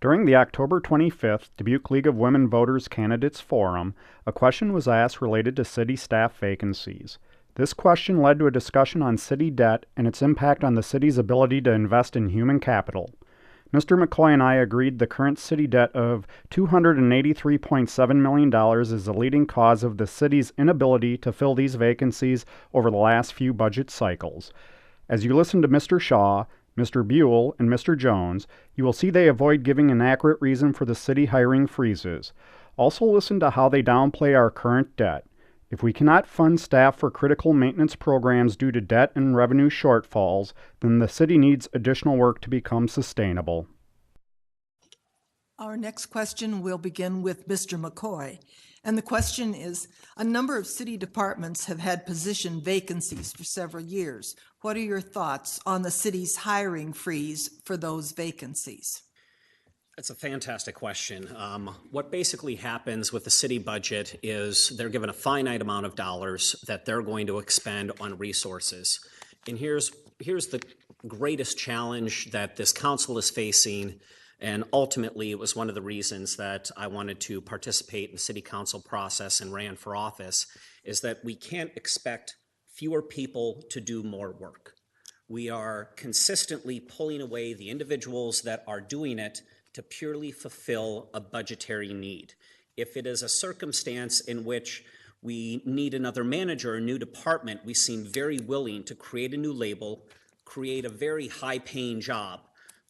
During the October 25th Dubuque League of Women Voters Candidates Forum, a question was asked related to city staff vacancies. This question led to a discussion on city debt and its impact on the city's ability to invest in human capital. Mr. McCoy and I agreed the current city debt of $283.7 million is the leading cause of the city's inability to fill these vacancies over the last few budget cycles. As you listen to Mr. Shaw, Mr. Buell, and Mr. Jones, you will see they avoid giving an accurate reason for the city hiring freezes. Also listen to how they downplay our current debt. If we cannot fund staff for critical maintenance programs due to debt and revenue shortfalls, then the city needs additional work to become sustainable. Our next question will begin with Mr. McCoy. And the question is, a number of city departments have had position vacancies for several years. What are your thoughts on the city's hiring freeze for those vacancies? That's a fantastic question. What basically happens with the city budget is they're given a finite amount of dollars that they're going to expend on resources. And here's the greatest challenge that this council is facing, and ultimately it was one of the reasons that I wanted to participate in the city council process and ran for office, is that we can't expect fewer people to do more work. We are consistently pulling away the individuals that are doing it to purely fulfill a budgetary need. If it is a circumstance in which we need another manager or a new department, we seem very willing to create a new label, create a very high-paying job,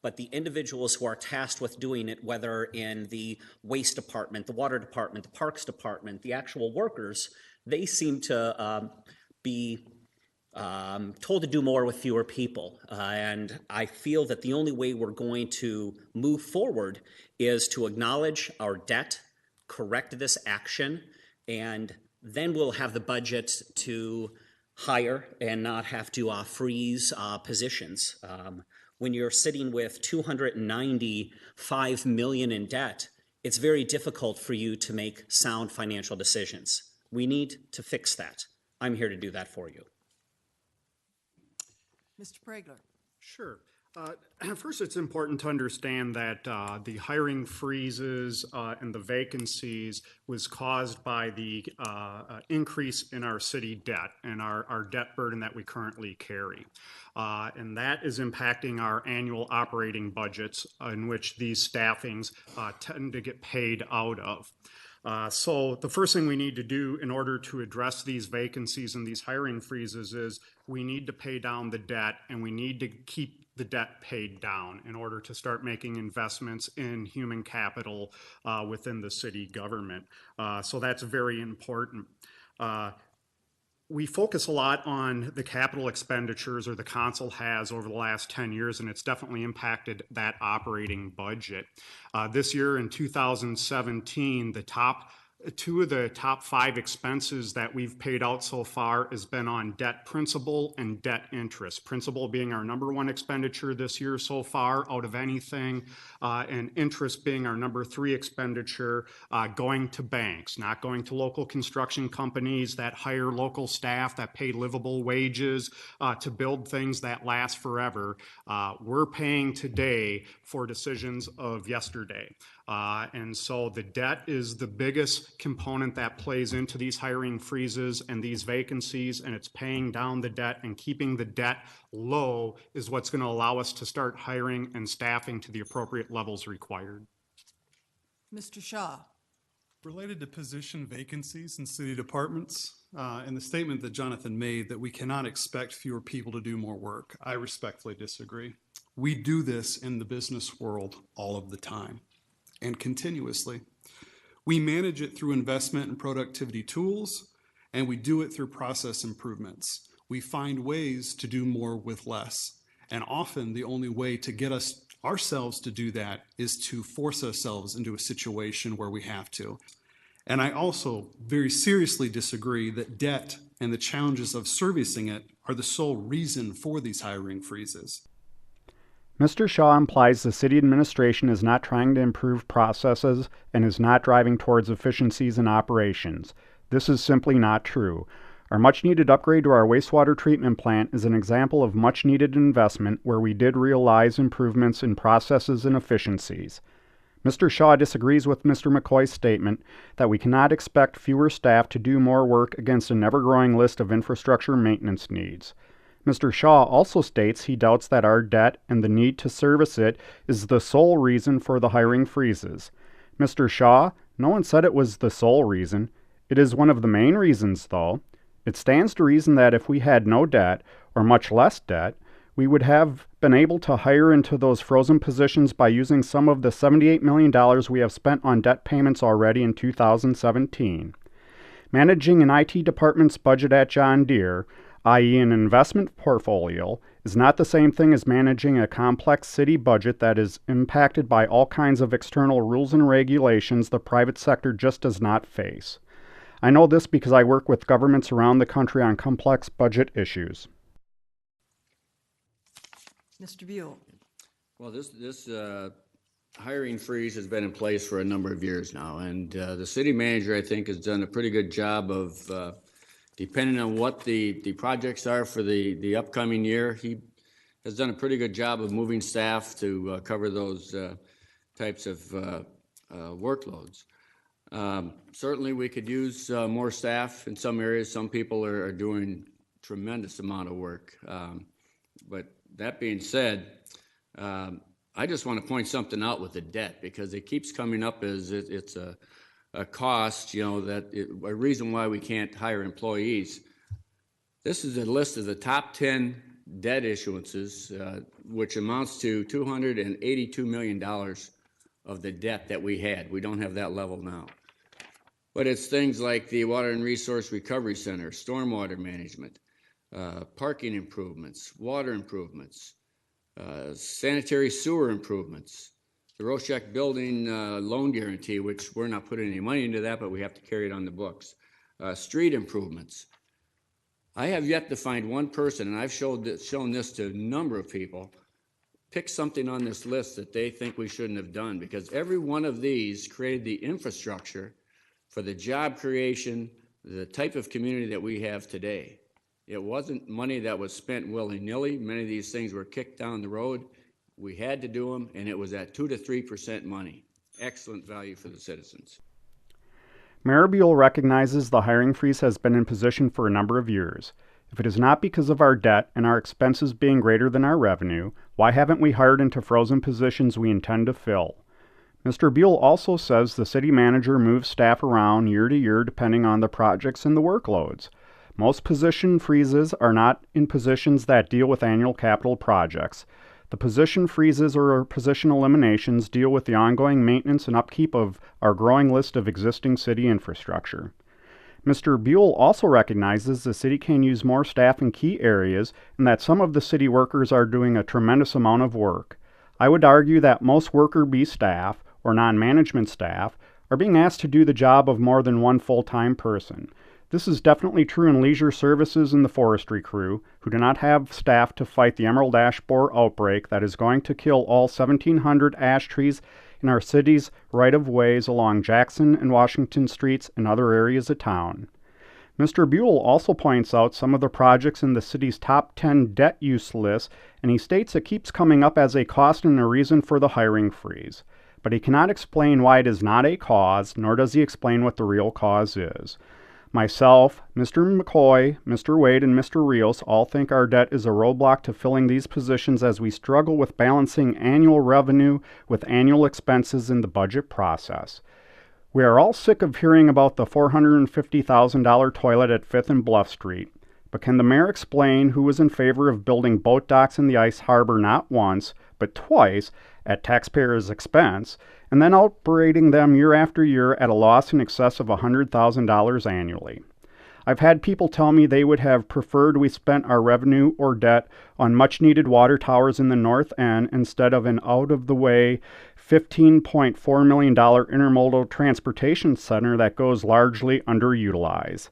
but the individuals who are tasked with doing it, whether in the waste department, the water department, the parks department, the actual workers, they seem to be told to do more with fewer people. And I feel that the only way we're going to move forward is to acknowledge our debt, correct this action, and then we'll have the budget to hire and not have to freeze positions. When you're sitting with $295 million in debt, it's very difficult for you to make sound financial decisions. We need to fix that. I'm here to do that for you. Mr. Pregler. Sure. First, it's important to understand that the hiring freezes and the vacancies was caused by the increase in our city debt and our debt burden that we currently carry. And that is impacting our annual operating budgets in which these staffings tend to get paid out of. So the first thing we need to do in order to address these vacancies and these hiring freezes is we need to pay down the debt, and we need to keep the debt paid down in order to start making investments in human capital within the city government. So that's very important. We focus a lot on the capital expenditures, or the council has, over the last 10 years, and it's definitely impacted that operating budget. This year in 2017, two of the top 5 expenses that we've paid out so far has been on debt principal and debt interest. Principal being our #1 expenditure this year so far out of anything, and interest being our #3 expenditure, going to banks, not going to local construction companies that hire local staff that pay livable wages to build things that last forever. We're paying today for decisions of yesterday. And so the debt is the biggest component that plays into these hiring freezes and these vacancies, and it's paying down the debt and keeping the debt low is what's going to allow us to start hiring and staffing to the appropriate levels required. Mr. Shaw. Related to position vacancies in city departments, and the statement that Jonathan made that we cannot expect fewer people to do more work, I respectfully disagree. We do this in the business world all of the time and continuously. We manage it through investment in productivity tools, and we do it through process improvements. We find ways to do more with less, and often the only way to get ourselves to do that is to force ourselves into a situation where we have to. And I also very seriously disagree that debt and the challenges of servicing it are the sole reason for these hiring freezes. Mr. Shaw implies the city administration is not trying to improve processes and is not driving towards efficiencies in operations. This is simply not true. Our much-needed upgrade to our wastewater treatment plant is an example of much-needed investment where we did realize improvements in processes and efficiencies. Mr. Shaw disagrees with Mr. McCoy's statement that we cannot expect fewer staff to do more work against an ever-growing list of infrastructure maintenance needs. Mr. Shaw also states he doubts that our debt and the need to service it is the sole reason for the hiring freezes. Mr. Shaw, no one said it was the sole reason. It is one of the main reasons, though. It stands to reason that if we had no debt, or much less debt, we would have been able to hire into those frozen positions by using some of the $78 million we have spent on debt payments already in 2017. Managing an IT department's budget at John Deere, i.e. an investment portfolio, is not the same thing as managing a complex city budget that is impacted by all kinds of external rules and regulations the private sector just does not face. I know this because I work with governments around the country on complex budget issues. Mr. Buell. Well, this hiring freeze has been in place for a number of years now, and the city manager, I think, has done a pretty good job of, depending on what the projects are for the upcoming year, he has done a pretty good job of moving staff to cover those types of workloads. Certainly, we could use more staff in some areas. Some people are doing tremendous amount of work, but that being said, I just want to point something out with the debt, because it keeps coming up as it's a cost, a reason why we can't hire employees. This is a list of the top 10 debt issuances, which amounts to $282 million of the debt that we had. We don't have that level now. But it's things like the Water and Resource Recovery Center, stormwater management, parking improvements, water improvements, sanitary sewer improvements, the Roshek Building loan guarantee, which we're not putting any money into that, but we have to carry it on the books, street improvements. I have yet to find one person, and I've shown this to a number of people, pick something on this list that they think we shouldn't have done, because every one of these created the infrastructure for the job creation, the type of community that we have today. It wasn't money that was spent willy-nilly. Many of these things were kicked down the road. We had to do them, and it was at 2 to 3% money. Excellent value for the citizens. Mayor Buell recognizes the hiring freeze has been in position for a number of years. If it is not because of our debt and our expenses being greater than our revenue, why haven't we hired into frozen positions we intend to fill? Mr. Buell also says the city manager moves staff around year to year depending on the projects and the workloads. Most position freezes are not in positions that deal with annual capital projects. The position freezes or position eliminations deal with the ongoing maintenance and upkeep of our growing list of existing city infrastructure. Mr. Buell also recognizes the city can use more staff in key areas and that some of the city workers are doing a tremendous amount of work. I would argue that most worker bee staff, or non-management staff, are being asked to do the job of more than one full-time person. This is definitely true in leisure services and the forestry crew, who do not have staff to fight the emerald ash borer outbreak that is going to kill all 1,700 ash trees in our city's right-of-ways along Jackson and Washington streets and other areas of town. Mr. Buell also points out some of the projects in the city's top 10 debt use list, and he states it keeps coming up as a cost and a reason for the hiring freeze. But he cannot explain why it is not a cause, nor does he explain what the real cause is. Myself, Mr. McCoy, Mr. Wade, and Mr. Rios all think our debt is a roadblock to filling these positions as we struggle with balancing annual revenue with annual expenses in the budget process. We are all sick of hearing about the $450,000 toilet at 5th and Bluff Street, but can the mayor explain who was in favor of building boat docks in the ice harbor not once, but twice, at taxpayers' expense, and then operating them year after year at a loss in excess of $100,000 annually? I've had people tell me they would have preferred we spent our revenue or debt on much-needed water towers in the North End instead of an out-of-the-way $15.4 million intermodal transportation center that goes largely underutilized.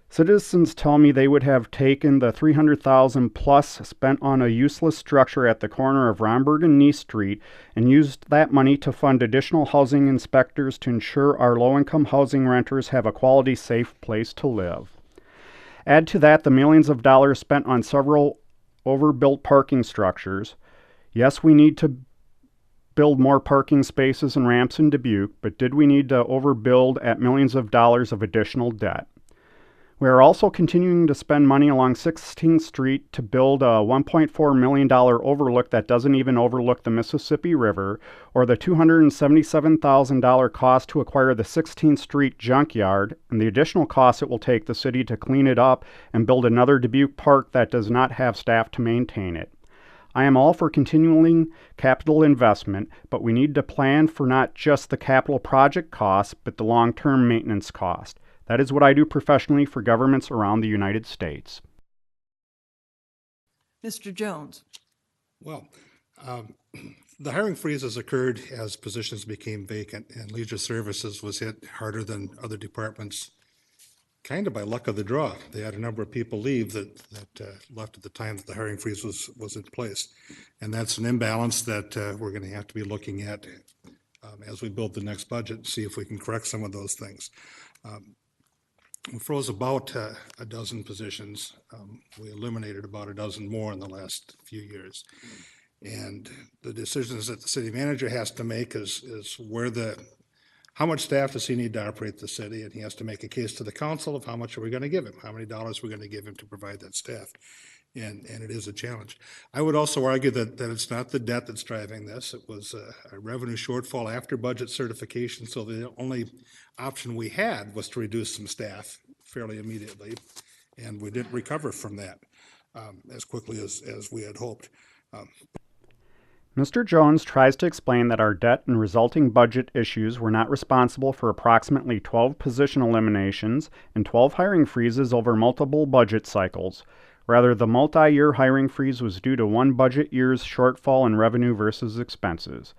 Citizens tell me they would have taken the $300,000 plus spent on a useless structure at the corner of Romberg and Nice Street and used that money to fund additional housing inspectors to ensure our low-income housing renters have a quality, safe place to live. Add to that the millions of dollars spent on several overbuilt parking structures. Yes, we need to build more parking spaces and ramps in Dubuque, but did we need to overbuild at millions of dollars of additional debt? We are also continuing to spend money along 16th Street to build a $1.4 million overlook that doesn't even overlook the Mississippi River, or the $277,000 cost to acquire the 16th Street junkyard, and the additional cost it will take the city to clean it up and build another Dubuque park that does not have staff to maintain it. I am all for continuing capital investment, but we need to plan for not just the capital project costs, but the long-term maintenance cost. That is what I do professionally for governments around the United States. Mr. Jones? Well, the hiring freezes occurred as positions became vacant, and Leisure Services was hit harder than other departments, kind of by luck of the draw. They had a number of people leave that left at the time that the hiring freeze was in place. And that's an imbalance that we're going to have to be looking at as we build the next budget and see if we can correct some of those things. We froze about a dozen positions. We eliminated about a dozen more in the last few years. And the decisions that the city manager has to make is how much staff does he need to operate the city? And he has to make a case to the council of how much are we going to give him, how many dollars we're going to give him to provide that staff. And it is a challenge. I would also argue that it's not the debt that's driving this. It was a revenue shortfall after budget certification, so the only option we had was to reduce some staff fairly immediately, and we didn't recover from that as quickly as we had hoped. Mr. Jones tries to explain that our debt and resulting budget issues were not responsible for approximately 12 position eliminations and 12 hiring freezes over multiple budget cycles. Rather, the multi-year hiring freeze was due to one budget year's shortfall in revenue versus expenses.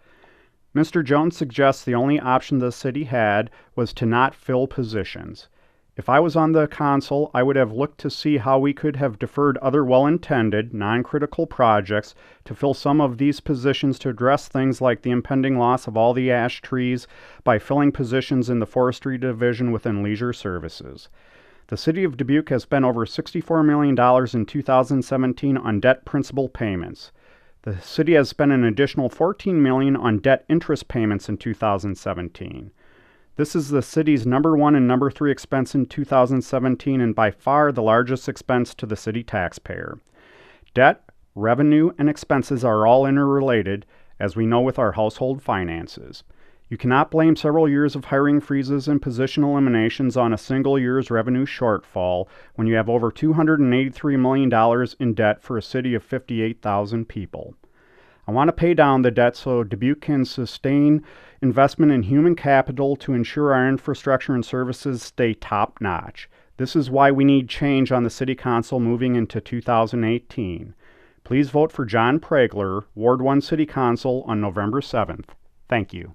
Mr. Jones suggests the only option the city had was to not fill positions. If I was on the council, I would have looked to see how we could have deferred other well-intended, non-critical projects to fill some of these positions to address things like the impending loss of all the ash trees by filling positions in the forestry division within Leisure Services. The city of Dubuque has spent over $64 million in 2017 on debt principal payments. The city has spent an additional $14 million on debt interest payments in 2017. This is the city's number 1 and number 3 expense in 2017 and by far the largest expense to the city taxpayer. Debt, revenue, and expenses are all interrelated, as we know with our household finances. You cannot blame several years of hiring freezes and position eliminations on a single year's revenue shortfall when you have over $283 million in debt for a city of 58,000 people. I want to pay down the debt so Dubuque can sustain investment in human capital to ensure our infrastructure and services stay top-notch. This is why we need change on the City Council moving into 2018. Please vote for John Pregler, Ward 1 City Council on November 7th. Thank you.